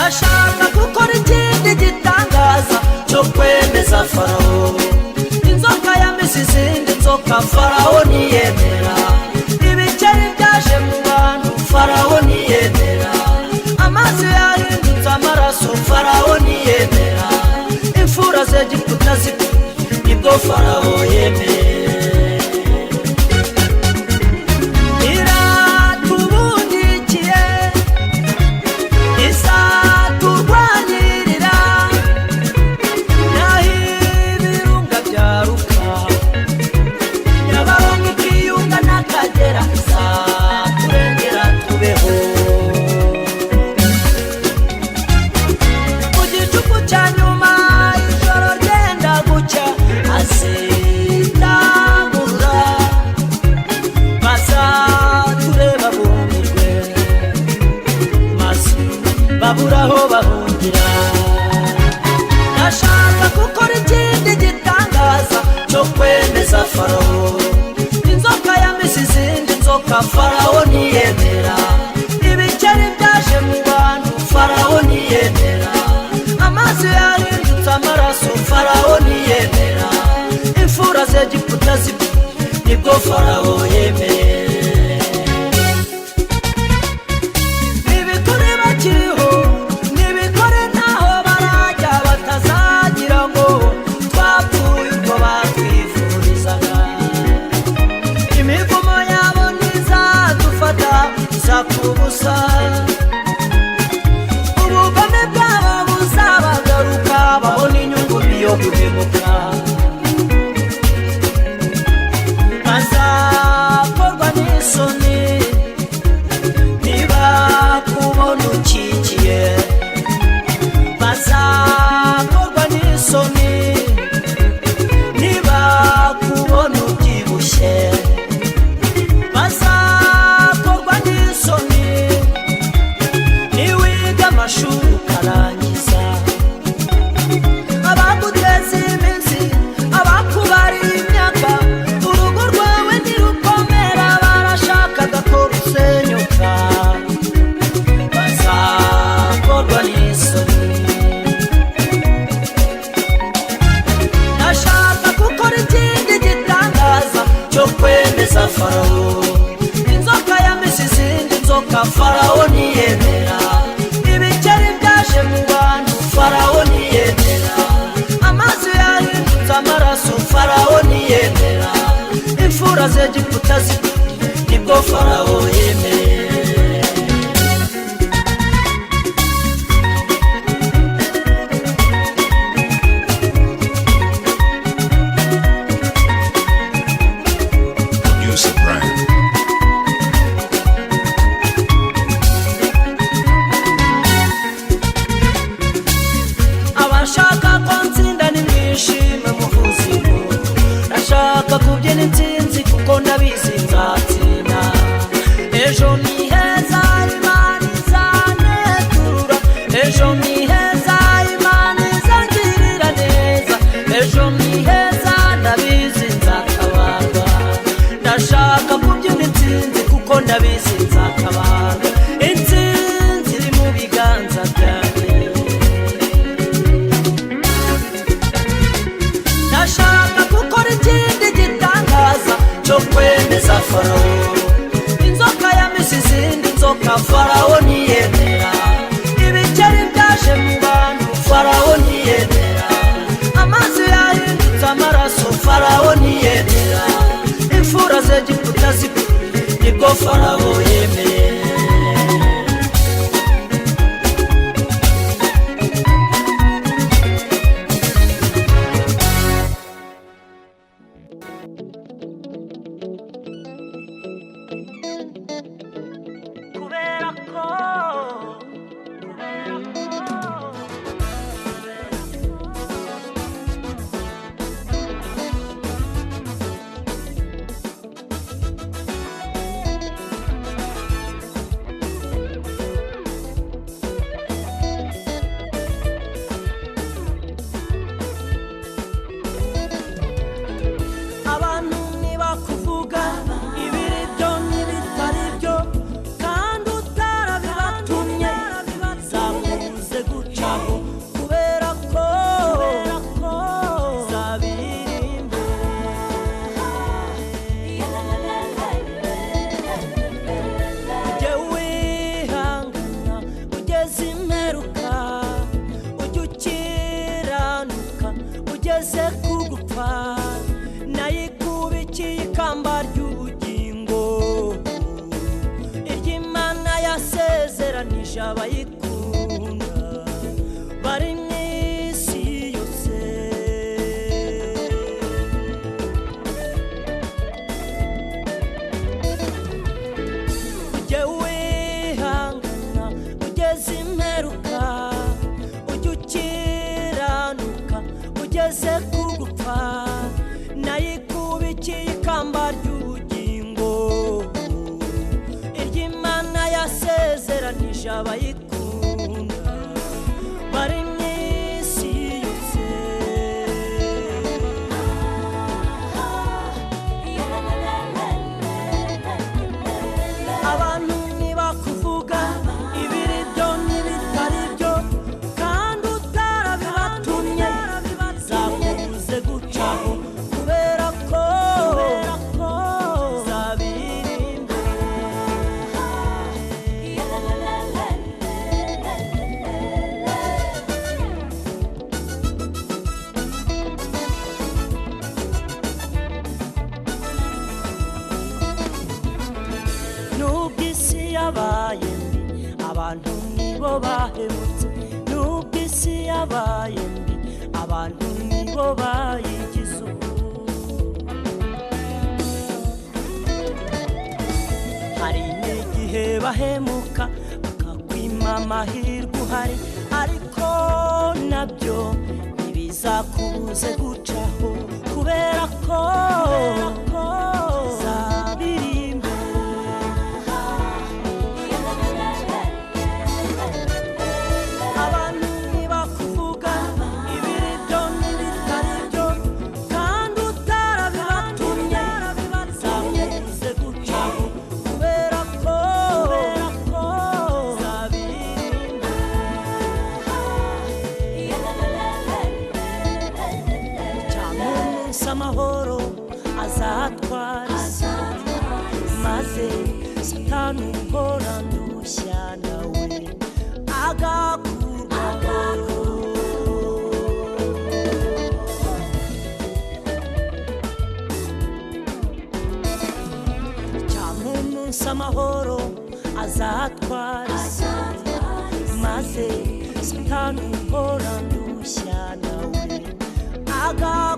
ndashaka gukora ikindi gitangaza cyo kwemeza Farawo. Inzoka yameze izindi nzoka Farawo ntiyemera. Ibikeri byaje mu bantu Farawo ntiyemera. Amazi yahindutse amaraso Farawo ntiyemera. Imfura z'Egiputa zipfa nibwo Farawo yemera. Baburaho bahungira. Ndashaka gukora ikindi gitangaza cyo kwemeza Farawo. Inzoka yameze izindi nzoka Farawo ntiyemera. Ibikeri byaje mu bantu Farawo ntiyemera. Amazi yahindutse amaraso Farawo ntiyemera. Imfura z'Egiputa zipfa nibwo Farawo yemera. Kubusa ubugome bwabo buzabagaruka babona inyungu yo guhemuka. Bazakorwa n'isoni niba kubona ukikiye. Bazakorwa n'isoni niba kubona ubyibushye. Amashuri ukarangiza. Abaguteza iminsi abakubari imyaka. Urugo rwawe ntirukomera barashakaga ko rusenyuka. Bazakorwa n'isoni. Ndashaka gukora ikindi gitangaza cyo kwemeza Farawo. Inzoka yameze izindi nzoka Farawo ntiyemera. Farawo ntiyemera. Amazi yahindutse amaraso Farawo ntiyemera. Imfura z'Egiputa zipfa nibwo Farawo yemera. Abashaka ko nsinda nimwishime muvuzimu. Ndashaka kubyina intsinzi kuko ndabizi nzatsinda. Ejo ni heza Imana izanetura. Ejo ni heza Imana izangirira neza. Ejo ni heza ndabizi nzatabarwa. Ndashaka kubyina intsinzi kuko ndabizi nzatabarwa. Intsinzi iri mu biganza byanjye. Ndashaka gukora ikindi gitangaza cyo kwemeza Farawo. Inzoka yameze izindi nzoka Farawo ntiyemera. Ibikeri byaje mu bantu Farawo ntiyemera. Amazi yahindutse amaraso Farawo ntiyemera. Imfura z'Egiputa zipfa nibwo Farawo yemera. ugeze kugupfa nayikubikiye ikamba ry'ubugingo iry'Imana yasezeranije abayikunda bari mw'isi yose ujye wihangana ugeze imperuka ujye ukiranuka ugeze kugupfa nayikubikiye ikamba ry'ubugingo iry'Imana yasezeranije abayikunda bari mw'isi yose abantu nibakuvuga ibiri byo n'ibitari byo kandi utarabibatumye zakubuze gucaho kubera ko zabirinde nubwo isi yabaye mbi abantu nibo bahemutse nubwo isi yabaye mbi abantu nibo bayigize ubu hari n'igihe bahemuka bakakwima amahirwe uhari ariko nabyo ntibizakubuze gucaho kubera ko zabiri imbere abantu nibakuvuga ibiri byo n'ibitari byo kandi utarabibatumye zakubuze gucaho kubera ko zabirinde cyangwa umunsi amahoro azatwara isi maze satani uhora ndushya nawe agakurwaho cyangwa umunsi amahoro azatwara isi maze satani uhora ndushya nawe agakurwaho